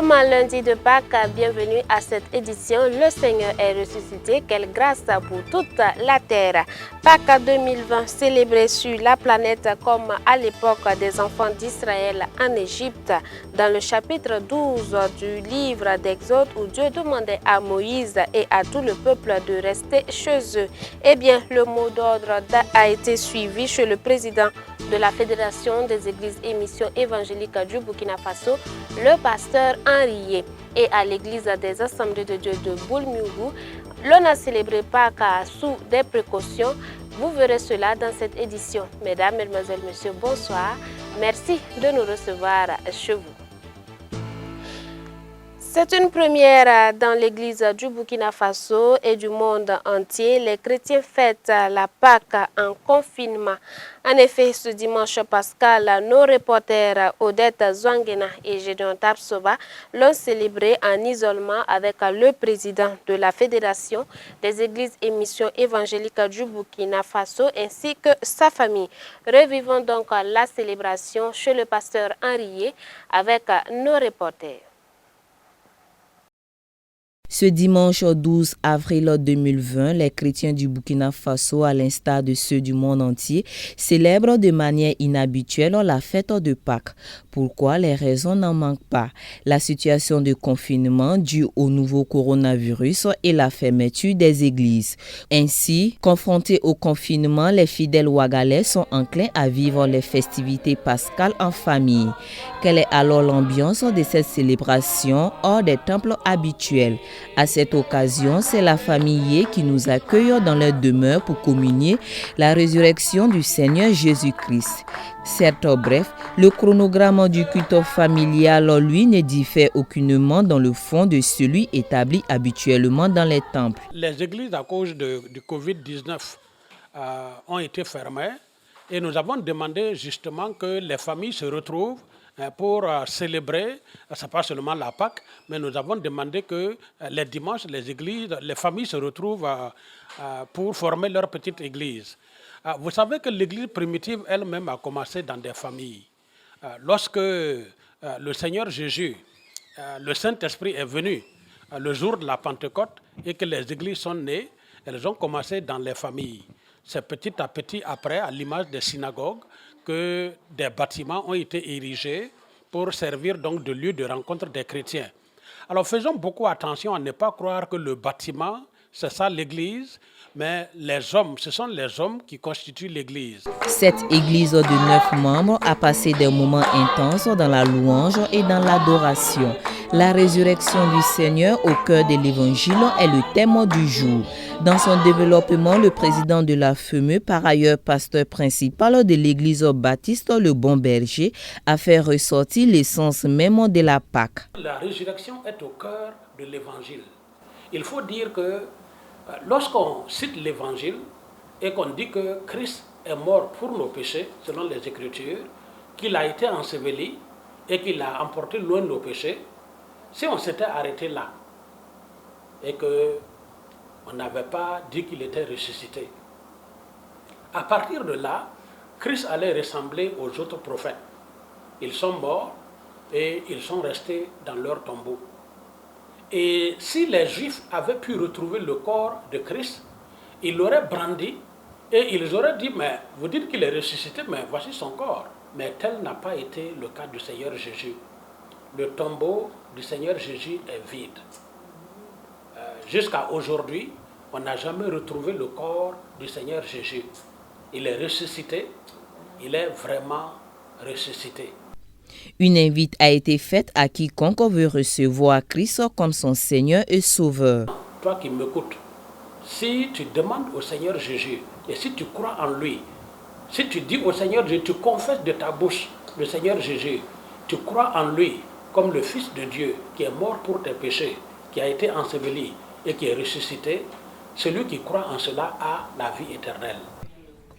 sommes lundi de Pâques, bienvenue à cette édition. Le Seigneur est ressuscité, quelle grâce pour toute la terre. Pâques 2020, célébré sur la planète comme à l'époque des enfants d'Israël en Égypte. Dans le chapitre 12 du livre d'Exode où Dieu demandait à Moïse et à tout le peuple de rester chez eux. Eh bien, le mot d'ordre a été suivi chez le président de la Fédération des Églises et Missions évangéliques du Burkina Faso, le pasteur Henri Yé. Et à l'église des Assemblées de Dieu de Boulmougou, l'on a célébré Pâques sous des précautions. Vous verrez cela dans cette édition. Mesdames, Mesdemoiselles, Messieurs, bonsoir. Merci de nous recevoir chez vous. C'est une première dans l'église du Burkina Faso et du monde entier. Les chrétiens fêtent la Pâques en confinement. En effet, ce dimanche pascal, nos reporters Odette Zouangena et Gédéon Tapsoba l'ont célébré en isolement avec le président de la Fédération des Églises et Missions évangéliques du Burkina Faso ainsi que sa famille. Revivons donc la célébration chez le pasteur Henri Yé avec nos reporters. Ce dimanche 12 avril 2020, les chrétiens du Burkina Faso, à l'instar de ceux du monde entier, célèbrent de manière inhabituelle la fête de Pâques. Pourquoi? Les raisons n'en manquent pas. La situation de confinement due au nouveau coronavirus et la fermeture des églises. Ainsi, confrontés au confinement, les fidèles ouagalais sont enclins à vivre les festivités pascales en famille. Quelle est alors l'ambiance de cette célébration hors des temples habituels? À cette occasion, c'est la famille qui nous accueille dans leur demeure pour communier la résurrection du Seigneur Jésus-Christ. Certes, bref, le chronogramme du culte familial, lui, ne diffère aucunement dans le fond de celui établi habituellement dans les temples. Les églises, à cause du Covid-19, ont été fermées et nous avons demandé justement que les familles se retrouvent pour célébrer, ce n'est pas seulement la Pâques, mais nous avons demandé que les dimanches, les églises, les familles se retrouvent pour former leur petite église. Vous savez que l'église primitive elle-même a commencé dans des familles. Lorsque le Seigneur Jésus, le Saint-Esprit est venu le jour de la Pentecôte et que les églises sont nées, elles ont commencé dans les familles. C'est petit à petit après, à l'image des synagogues, que des bâtiments ont été érigés pour servir donc de lieu de rencontre des chrétiens. Alors faisons beaucoup attention à ne pas croire que le bâtiment, c'est ça l'église, mais les hommes, ce sont les hommes qui constituent l'église. Cette église de 9 membres a passé des moments intenses dans la louange et dans l'adoration. La résurrection du Seigneur au cœur de l'évangile est le thème du jour. Dans son développement, le président de la FEME, par ailleurs pasteur principal de l'église baptiste Le Bon Berger, a fait ressortir l'essence même de la Pâque. La résurrection est au cœur de l'évangile. Il faut dire que lorsqu'on cite l'évangile et qu'on dit que Christ est mort pour nos péchés, selon les Écritures, qu'il a été enseveli et qu'il a emporté loin nos péchés, si on s'était arrêté là et qu'on n'avait pas dit qu'il était ressuscité, à partir de là, Christ allait ressembler aux autres prophètes. Ils sont morts et ils sont restés dans leur tombeau. Et si les Juifs avaient pu retrouver le corps de Christ, ils l'auraient brandi et ils auraient dit, mais vous dites qu'il est ressuscité, mais voici son corps. Mais tel n'a pas été le cas du Seigneur Jésus. Le tombeau du Seigneur Jésus est vide. Jusqu'à aujourd'hui, on n'a jamais retrouvé le corps du Seigneur Jésus. Il est ressuscité, il est vraiment ressuscité. Une invite a été faite à quiconque veut recevoir Christ comme son Seigneur et Sauveur. Toi qui m'écoutes, si tu demandes au Seigneur Jésus et si tu crois en lui, si tu dis au Seigneur Jésus, tu confesses de ta bouche le Seigneur Jésus, tu crois en lui comme le Fils de Dieu qui est mort pour tes péchés, qui a été enseveli et qui est ressuscité, celui qui croit en cela a la vie éternelle.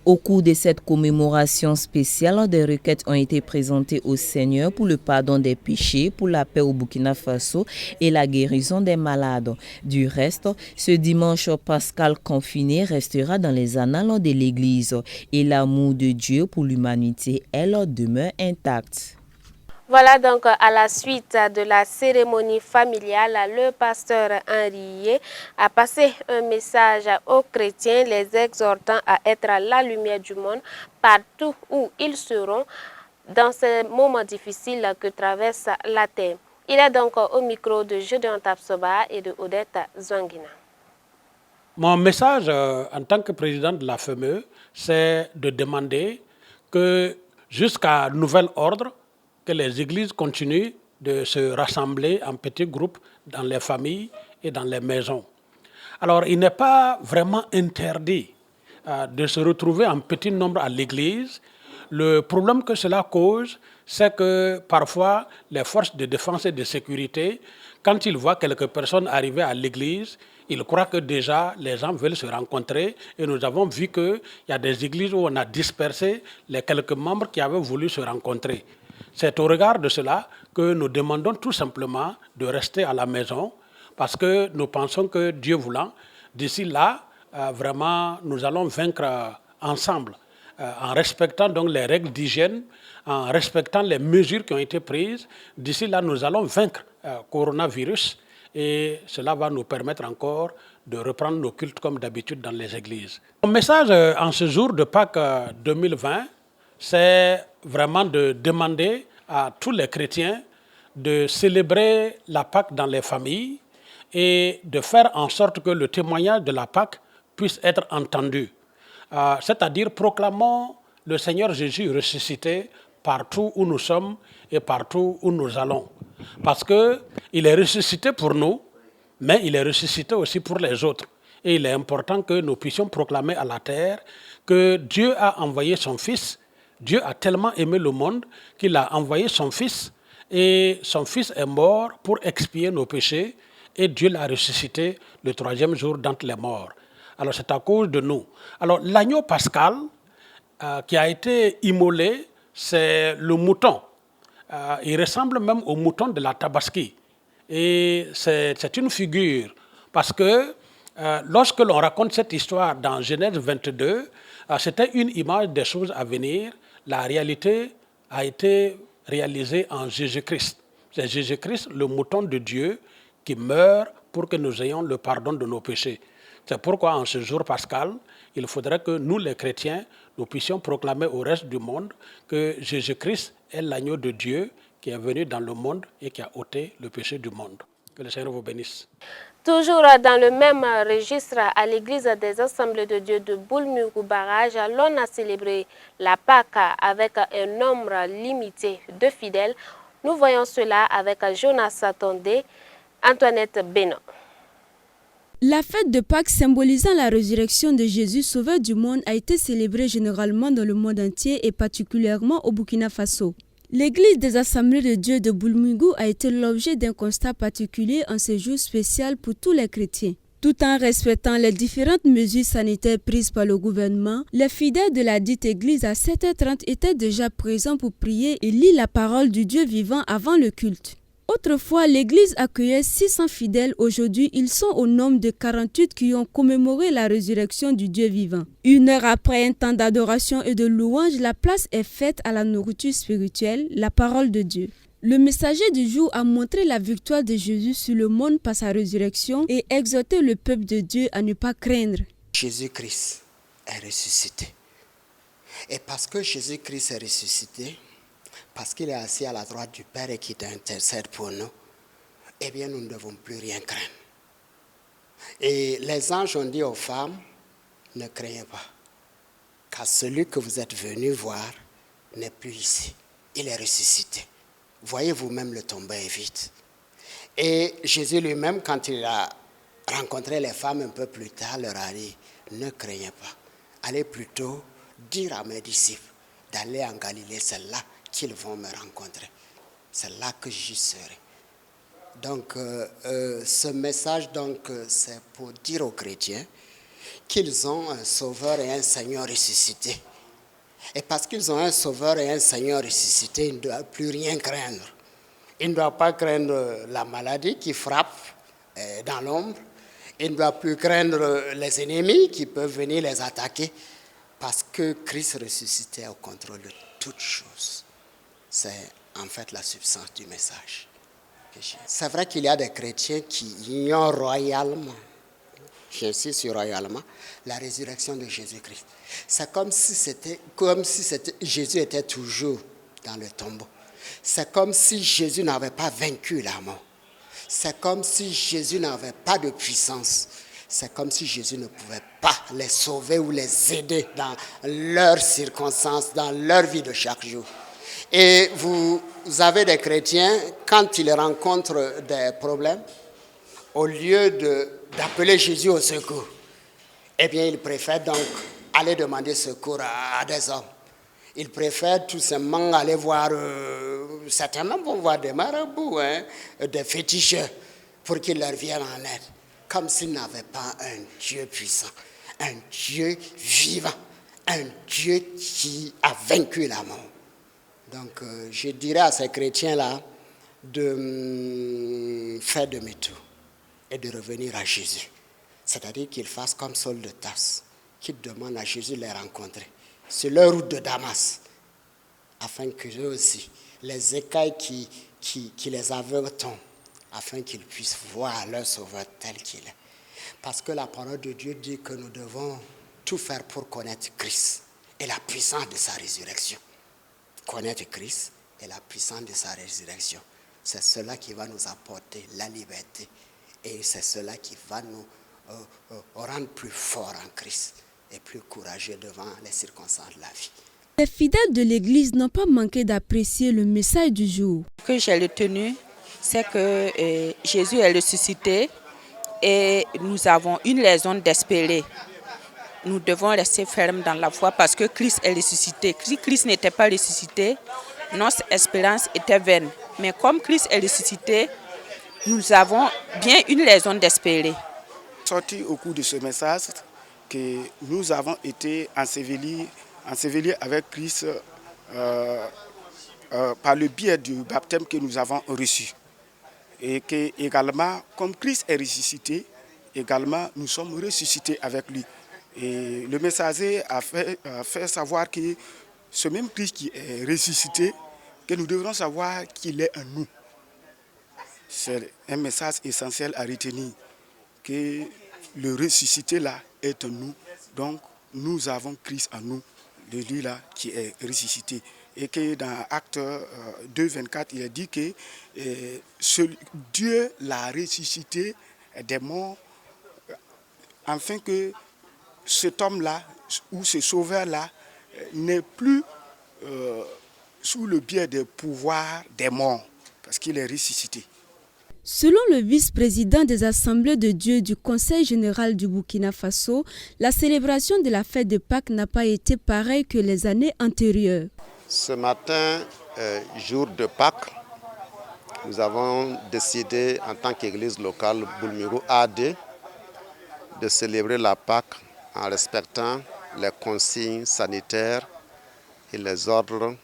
Au cours de cette commémoration spéciale, des requêtes ont été présentées au Seigneur pour le pardon des péchés, pour la paix au Burkina Faso et la guérison des malades. Du reste, ce dimanche pascal confiné restera dans les annales de l'Église et l'amour de Dieu pour l'humanité, elle, demeure intacte. Voilà donc à la suite de la cérémonie familiale, le pasteur Henrié a passé un message aux chrétiens, les exhortant à être la lumière du monde partout où ils seront dans ces moments difficiles que traverse la terre. Il est donc au micro de Gédéon Tapsoba et de Odette Zouangina. Mon message en tant que président de la FME, c'est de demander que jusqu'à nouvel ordre, que les églises continuent de se rassembler en petits groupes dans les familles et dans les maisons. Alors, il n'est pas vraiment interdit de se retrouver en petit nombre à l'église. Le problème que cela cause, c'est que parfois, les forces de défense et de sécurité, quand ils voient quelques personnes arriver à l'église, ils croient que déjà les gens veulent se rencontrer et nous avons vu qu'il y a des églises où on a dispersé les quelques membres qui avaient voulu se rencontrer. C'est au regard de cela que nous demandons tout simplement de rester à la maison parce que nous pensons que Dieu voulant, d'ici là, vraiment, nous allons vaincre ensemble en respectant donc les règles d'hygiène, en respectant les mesures qui ont été prises. D'ici là, nous allons vaincre le coronavirus et cela va nous permettre encore de reprendre nos cultes comme d'habitude dans les églises. Mon message en ce jour de Pâques 2020, c'est vraiment de demander à tous les chrétiens de célébrer la Pâque dans les familles et de faire en sorte que le témoignage de la Pâque puisse être entendu. C'est-à-dire proclamons le Seigneur Jésus ressuscité partout où nous sommes et partout où nous allons. Parce qu'il est ressuscité pour nous, mais il est ressuscité aussi pour les autres. Et il est important que nous puissions proclamer à la terre que Dieu a envoyé son Fils. Dieu a tellement aimé le monde qu'il a envoyé son Fils et son Fils est mort pour expier nos péchés et Dieu l'a ressuscité le 3e jour d'entre les morts. Alors c'est à cause de nous. Alors l'agneau pascal qui a été immolé, c'est le mouton. Il ressemble même au mouton de la Tabaski. Et c'est une figure parce que lorsque l'on raconte cette histoire dans Genèse 22, c'était une image des choses à venir. La réalité a été réalisée en Jésus-Christ. C'est Jésus-Christ, le mouton de Dieu, qui meurt pour que nous ayons le pardon de nos péchés. C'est pourquoi en ce jour pascal, il faudrait que nous les chrétiens, nous puissions proclamer au reste du monde que Jésus-Christ est l'agneau de Dieu qui est venu dans le monde et qui a ôté le péché du monde. Que le Seigneur vous bénisse. Toujours dans le même registre, à l'église des Assemblées de Dieu de Boulmurou Barrage, l'on a célébré la Pâque avec un nombre limité de fidèles. Nous voyons cela avec Jonas Tondé, Antoinette Bénin. La fête de Pâques symbolisant la résurrection de Jésus, sauveur du monde, a été célébrée généralement dans le monde entier et particulièrement au Burkina Faso. L'église des Assemblées de Dieu de Boulmurou a été l'objet d'un constat particulier en ce jour spécial pour tous les chrétiens. Tout en respectant les différentes mesures sanitaires prises par le gouvernement, les fidèles de la dite église à 7h30 étaient déjà présents pour prier et lire la parole du Dieu vivant avant le culte. Autrefois, l'église accueillait 600 fidèles. Aujourd'hui, ils sont au nombre de 48 qui ont commémoré la résurrection du Dieu vivant. 1 heure après un temps d'adoration et de louange, la place est faite à la nourriture spirituelle, la parole de Dieu. Le messager du jour a montré la victoire de Jésus sur le monde par sa résurrection et exhorté le peuple de Dieu à ne pas craindre. Jésus-Christ est ressuscité. Et parce que Jésus-Christ est ressuscité, parce qu'il est assis à la droite du Père et qui intercède pour nous, eh bien nous ne devons plus rien craindre. Et les anges ont dit aux femmes, ne craignez pas, car celui que vous êtes venus voir n'est plus ici, il est ressuscité. Voyez vous-même, le tombeau est vide. Et Jésus lui-même, quand il a rencontré les femmes un peu plus tard, leur a dit, ne craignez pas, allez plutôt dire à mes disciples d'aller en Galilée, c'est là qu'ils vont me rencontrer. C'est là que j'y serai. Donc, ce message, c'est pour dire aux chrétiens qu'ils ont un Sauveur et un Seigneur ressuscité. Et parce qu'ils ont un Sauveur et un Seigneur ressuscité, ils ne doivent plus rien craindre. Ils ne doivent pas craindre la maladie qui frappe dans l'ombre. Ils ne doivent plus craindre les ennemis qui peuvent venir les attaquer. Parce que Christ ressuscité est au contrôle de toutes choses. C'est en fait la substance du message. C'est vrai qu'il y a des chrétiens qui ignorent royalement, j'insiste sur royalement, la résurrection de Jésus-Christ. C'est comme si Jésus était toujours dans le tombeau. C'est comme si Jésus n'avait pas vaincu la mort. C'est comme si Jésus n'avait pas de puissance. C'est comme si Jésus ne pouvait pas les sauver ou les aider dans leurs circonstances, dans leur vie de chaque jour. Et vous avez des chrétiens, quand ils rencontrent des problèmes, au lieu d'appeler Jésus au secours, eh bien, ils préfèrent donc aller demander secours à des hommes. Ils préfèrent tout simplement aller voir, certainement vont voir des marabouts, des féticheurs, pour qu'ils leur viennent en aide. Comme s'ils n'avaient pas un Dieu puissant, un Dieu vivant, un Dieu qui a vaincu la mort. Donc, je dirais à ces chrétiens-là de faire demi-tour et de revenir à Jésus. C'est-à-dire qu'ils fassent comme Saul de Tarse, qu'ils demandent à Jésus de les rencontrer sur leur route de Damas, afin que eux aussi, les écailles qui les aveuglent tombent, afin qu'ils puissent voir leur Sauveur tel qu'il est. Parce que la parole de Dieu dit que nous devons tout faire pour connaître Christ et la puissance de sa résurrection. Connaître Christ et la puissance de sa résurrection. C'est cela qui va nous apporter la liberté. Et c'est cela qui va nous rendre plus forts en Christ et plus courageux devant les circonstances de la vie. Les fidèles de l'Église n'ont pas manqué d'apprécier le message du jour. Ce que j'ai retenu, c'est que Jésus est ressuscité et nous avons une raison d'espérer. Nous devons rester fermes dans la foi parce que Christ est ressuscité. Si Christ n'était pas ressuscité, notre espérance était vaine. Mais comme Christ est ressuscité, nous avons bien une raison d'espérer. Sorti au cours de ce message que nous avons été ensevelis avec Christ par le biais du baptême que nous avons reçu. Et que également, comme Christ est ressuscité, également nous sommes ressuscités avec lui. Et le messager a fait savoir que ce même Christ qui est ressuscité, que nous devrons savoir qu'il est en nous. C'est un message essentiel à retenir, que le ressuscité là est en nous. Donc nous avons Christ en nous, de lui là qui est ressuscité. Et que dans Actes 2, 24, il est dit que Dieu l'a ressuscité des morts, afin que cet homme-là, ou ce sauveur-là, n'est plus sous le biais des pouvoirs des morts, parce qu'il est ressuscité. Selon le vice-président des Assemblées de Dieu du Conseil général du Burkina Faso, la célébration de la fête de Pâques n'a pas été pareille que les années antérieures. Ce matin, jour de Pâques, nous avons décidé en tant qu'église locale Boulmiro AD de célébrer la Pâques en respectant les consignes sanitaires et les ordres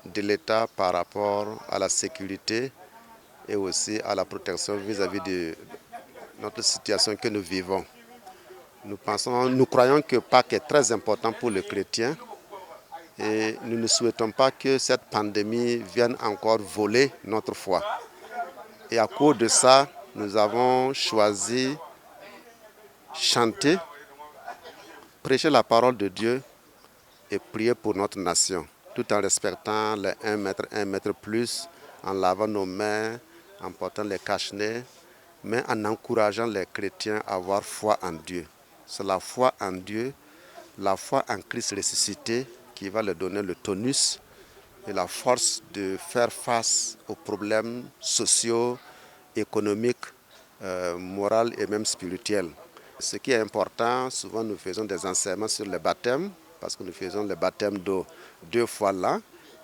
de l'État par rapport à la sécurité et aussi à la protection vis-à-vis de notre situation que nous vivons. Nous croyons que Pâques est très important pour les chrétiens et nous ne souhaitons pas que cette pandémie vienne encore voler notre foi. Et à cause de ça, nous avons choisi chanter, prêcher la parole de Dieu et prier pour notre nation, tout en respectant les 1 mètre plus, en lavant nos mains, en portant les cache-nez, mais en encourageant les chrétiens à avoir foi en Dieu. C'est la foi en Dieu, la foi en Christ ressuscité qui va leur donner le tonus et la force de faire face aux problèmes sociaux, économiques, moraux et même spirituels. Ce qui est important, souvent nous faisons des enseignements sur le baptême, parce que nous faisons le baptême d'eau 2 fois l'an.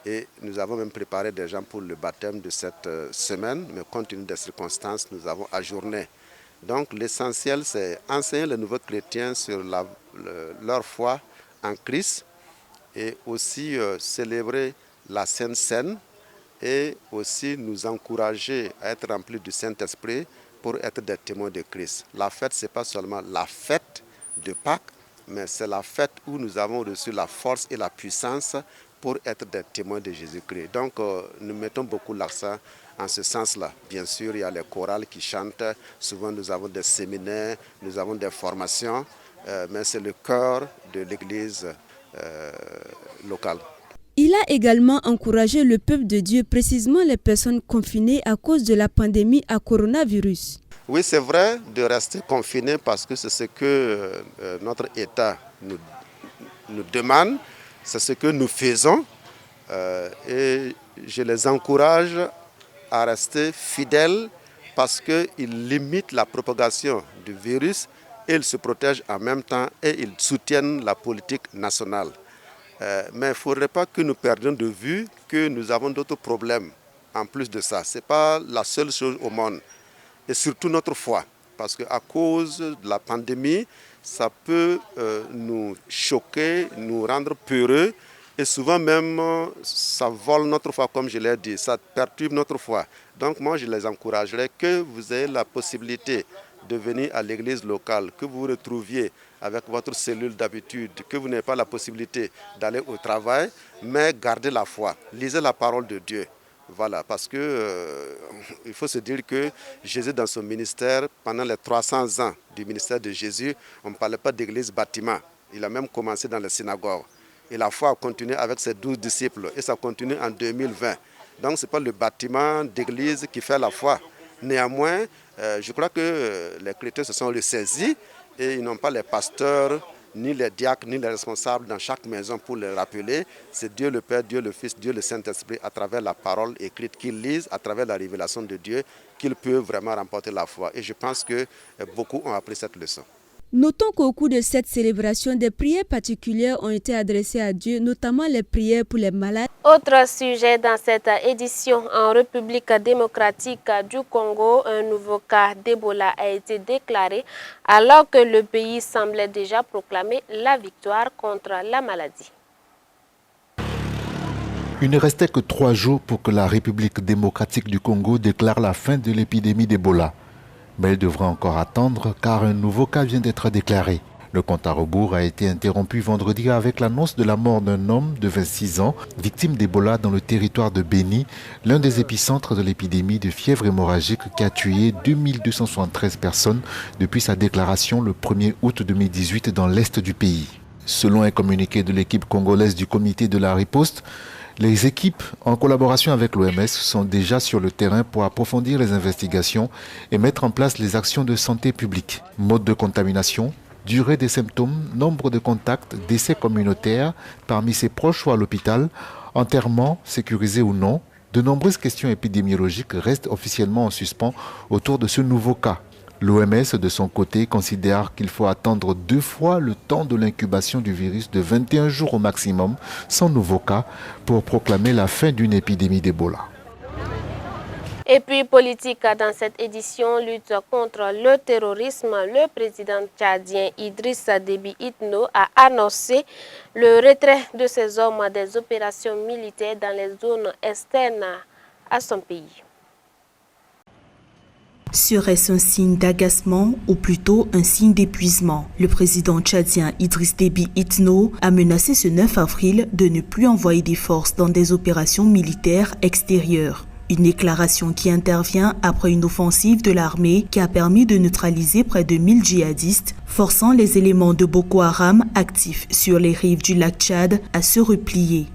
Et nous avons même préparé des gens pour le baptême de cette semaine, mais compte tenu des circonstances, nous avons ajourné. Donc l'essentiel, c'est enseigner les nouveaux chrétiens sur leur foi en Christ et aussi célébrer la Sainte Seine et aussi nous encourager à être remplis du Saint-Esprit pour être des témoins de Christ. La fête, ce n'est pas seulement la fête de Pâques, mais c'est la fête où nous avons reçu la force et la puissance pour être des témoins de Jésus-Christ. Donc nous mettons beaucoup l'accent en ce sens-là. Bien sûr, il y a les chorales qui chantent, souvent nous avons des séminaires, nous avons des formations, mais c'est le cœur de l'église locale. Il a également encouragé le peuple de Dieu, précisément les personnes confinées à cause de la pandémie à coronavirus. Oui, c'est vrai de rester confiné parce que c'est ce que notre État nous demande, c'est ce que nous faisons et je les encourage à rester fidèles parce qu'ils limitent la propagation du virus, et ils se protègent en même temps et ils soutiennent la politique nationale. Mais il ne faudrait pas que nous perdions de vue que nous avons d'autres problèmes en plus de ça. Ce n'est pas la seule chose au monde. Et surtout notre foi. Parce qu'à cause de la pandémie, ça peut nous choquer, nous rendre peureux. Et souvent même, ça vole notre foi, comme je l'ai dit. Ça perturbe notre foi. Donc moi, je les encouragerais que vous ayez la possibilité de venir à l'église locale, que vous vous retrouviez avec votre cellule d'habitude, que vous n'avez pas la possibilité d'aller au travail, mais gardez la foi, lisez la parole de Dieu. Voilà, parce que il faut se dire que Jésus dans son ministère, pendant les 300 ans du ministère de Jésus, on ne parlait pas d'église bâtiment. Il a même commencé dans les synagogues. Et la foi a continué avec ses 12 disciples et ça continue en 2020. Donc ce n'est pas le bâtiment d'église qui fait la foi. Néanmoins, je crois que les chrétiens se sont ressaisis et ils n'ont pas les pasteurs, ni les diacres, ni les responsables dans chaque maison pour les rappeler. C'est Dieu le Père, Dieu le Fils, Dieu le Saint-Esprit, à travers la parole écrite qu'ils lisent, à travers la révélation de Dieu, qu'ils peuvent vraiment remporter la foi. Et je pense que beaucoup ont appris cette leçon. Notons qu'au cours de cette célébration, des prières particulières ont été adressées à Dieu, notamment les prières pour les malades. Autre sujet dans cette édition, en République démocratique du Congo, un nouveau cas d'Ebola a été déclaré alors que le pays semblait déjà proclamer la victoire contre la maladie. Il ne restait que 3 jours pour que la République démocratique du Congo déclare la fin de l'épidémie d'Ebola. Mais il devra encore attendre car un nouveau cas vient d'être déclaré. Le compte à rebours a été interrompu vendredi avec l'annonce de la mort d'un homme de 26 ans, victime d'Ebola dans le territoire de Béni, l'un des épicentres de l'épidémie de fièvre hémorragique qui a tué 2273 personnes depuis sa déclaration le 1er août 2018 dans l'est du pays. Selon un communiqué de l'équipe congolaise du comité de la riposte, les équipes, en collaboration avec l'OMS, sont déjà sur le terrain pour approfondir les investigations et mettre en place les actions de santé publique. Mode de contamination, durée des symptômes, nombre de contacts, décès communautaires parmi ses proches ou à l'hôpital, enterrement, sécurisé ou non, de nombreuses questions épidémiologiques restent officiellement en suspens autour de ce nouveau cas. L'OMS, de son côté, considère qu'il faut attendre 2 fois le temps de l'incubation du virus de 21 jours au maximum, sans nouveau cas, pour proclamer la fin d'une épidémie d'Ebola. Et puis politique, dans cette édition, lutte contre le terrorisme, le président tchadien Idrissa Déby Itno a annoncé le retrait de ses hommes des opérations militaires dans les zones externes à son pays. Serait-ce un signe d'agacement ou plutôt un signe d'épuisement? Le président tchadien Idriss Déby Itno a menacé ce 9 avril de ne plus envoyer des forces dans des opérations militaires extérieures. Une déclaration qui intervient après une offensive de l'armée qui a permis de neutraliser près de 1000 djihadistes, forçant les éléments de Boko Haram actifs sur les rives du lac Tchad à se replier.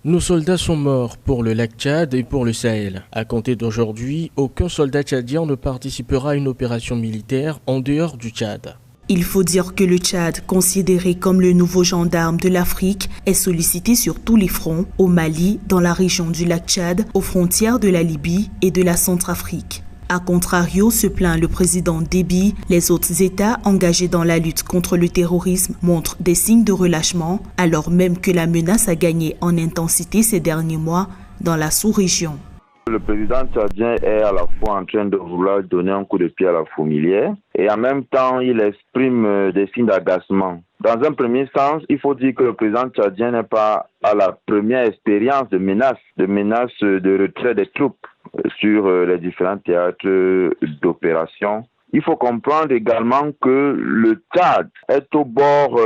Nos soldats sont morts pour le lac Tchad et pour le Sahel. À compter d'aujourd'hui, aucun soldat tchadien ne participera à une opération militaire en dehors du Tchad. Il faut dire que le Tchad, considéré comme le nouveau gendarme de l'Afrique, est sollicité sur tous les fronts, au Mali, dans la région du lac Tchad, aux frontières de la Libye et de la Centrafrique. A contrario, se plaint le président Déby, les autres États engagés dans la lutte contre le terrorisme montrent des signes de relâchement, alors même que la menace a gagné en intensité ces derniers mois dans la sous-région. Le président tchadien est à la fois en train de vouloir donner un coup de pied à la fourmilière et en même temps il exprime des signes d'agacement. Dans un premier sens, il faut dire que le président tchadien n'est pas à la première expérience de menace de retrait des troupes sur les différents théâtres d'opération. Il faut comprendre également que le Tchad est au bord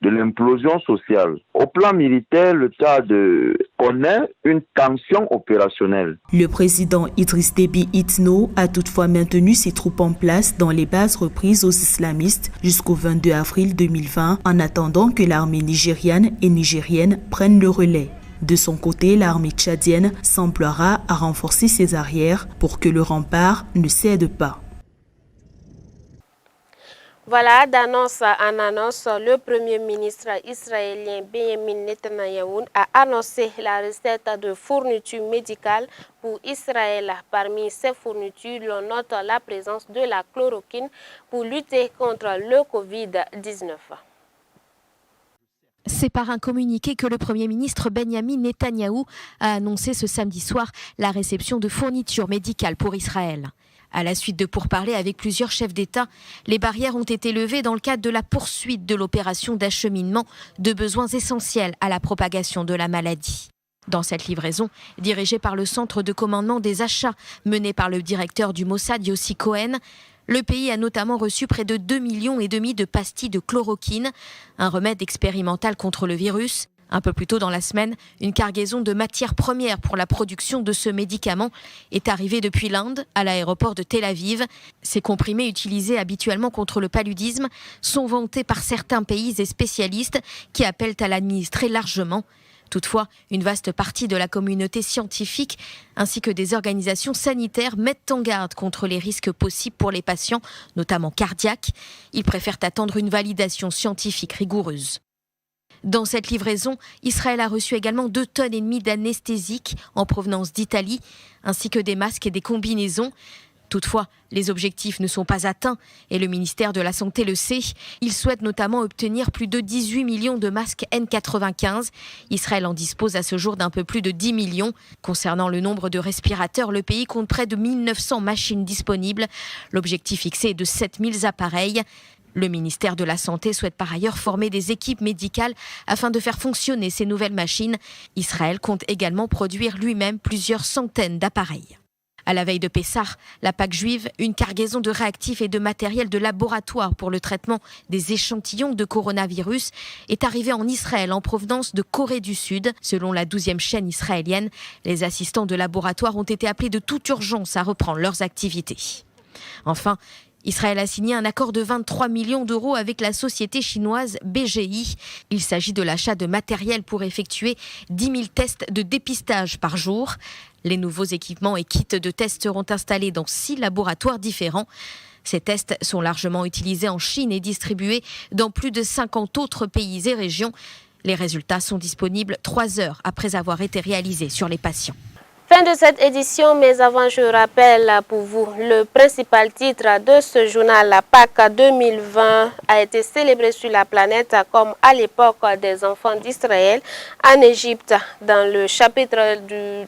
de l'implosion sociale. Au plan militaire, le Tchad connaît une tension opérationnelle. Le président Idriss Déby Itno a toutefois maintenu ses troupes en place dans les bases reprises aux islamistes jusqu'au 22 avril 2020 en attendant que l'armée nigériane et nigérienne prenne le relais. De son côté, l'armée tchadienne s'emploiera à renforcer ses arrières pour que le rempart ne cède pas. Voilà, d'annonce en annonce, le Premier ministre israélien Benjamin Netanyahu a annoncé la recette de fournitures médicales pour Israël. Parmi ces fournitures, l'on note la présence de la chloroquine pour lutter contre le Covid-19. C'est par un communiqué que le Premier ministre Benjamin Netanyahou a annoncé ce samedi soir la réception de fournitures médicales pour Israël. À la suite de pourparlers avec plusieurs chefs d'État, les barrières ont été levées dans le cadre de la poursuite de l'opération d'acheminement de besoins essentiels à la propagation de la maladie. Dans cette livraison, dirigée par le Centre de commandement des achats mené par le directeur du Mossad Yossi Cohen, le pays a notamment reçu près de 2,5 millions de pastilles de chloroquine, un remède expérimental contre le virus. Un peu plus tôt dans la semaine, une cargaison de matières premières pour la production de ce médicament est arrivée depuis l'Inde à l'aéroport de Tel Aviv. Ces comprimés utilisés habituellement contre le paludisme sont vantés par certains pays et spécialistes qui appellent à l'administrer largement. Toutefois, une vaste partie de la communauté scientifique ainsi que des organisations sanitaires mettent en garde contre les risques possibles pour les patients, notamment cardiaques. Ils préfèrent attendre une validation scientifique rigoureuse. Dans cette livraison, Israël a reçu également 2,5 tonnes d'anesthésiques en provenance d'Italie, ainsi que des masques et des combinaisons. Toutefois, les objectifs ne sont pas atteints et le ministère de la Santé le sait. Il souhaite notamment obtenir plus de 18 millions de masques N95. Israël en dispose à ce jour d'un peu plus de 10 millions. Concernant le nombre de respirateurs, le pays compte près de 1900 machines disponibles. L'objectif fixé est de 7000 appareils. Le ministère de la Santé souhaite par ailleurs former des équipes médicales afin de faire fonctionner ces nouvelles machines. Israël compte également produire lui-même plusieurs centaines d'appareils. À la veille de Pessah, la Pâque juive, une cargaison de réactifs et de matériel de laboratoire pour le traitement des échantillons de coronavirus est arrivée en Israël en provenance de Corée du Sud. Selon la 12e chaîne israélienne, les assistants de laboratoire ont été appelés de toute urgence à reprendre leurs activités. Enfin, Israël a signé un accord de 23 millions d'euros avec la société chinoise BGI. Il s'agit de l'achat de matériel pour effectuer 10 000 tests de dépistage par jour. Les nouveaux équipements et kits de tests seront installés dans 6 laboratoires différents. Ces tests sont largement utilisés en Chine et distribués dans plus de 50 autres pays et régions. Les résultats sont disponibles 3 heures après avoir été réalisés sur les patients. Fin de cette édition, mais avant je rappelle pour vous le principal titre de ce journal. La Pâque 2020 a été célébrée sur la planète comme à l'époque des enfants d'Israël en Égypte. Dans le chapitre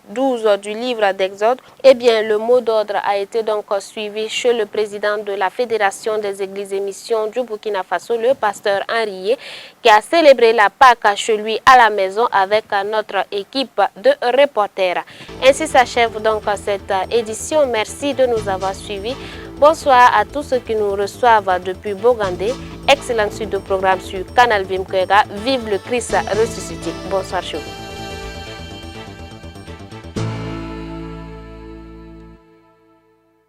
12 du livre d'Exode, le mot d'ordre a été donc suivi chez le président de la Fédération des Églises et Missions du Burkina Faso, le pasteur Henrié, qui a célébré la Pâque chez lui à la maison avec notre équipe de reporters. Ainsi s'achève donc cette édition. Merci de nous avoir suivis. Bonsoir à tous ceux qui nous reçoivent depuis Bogandé. Excellente suite de programme sur Canal Vimkwega. Vive le Christ ressuscité. Bonsoir chez vous.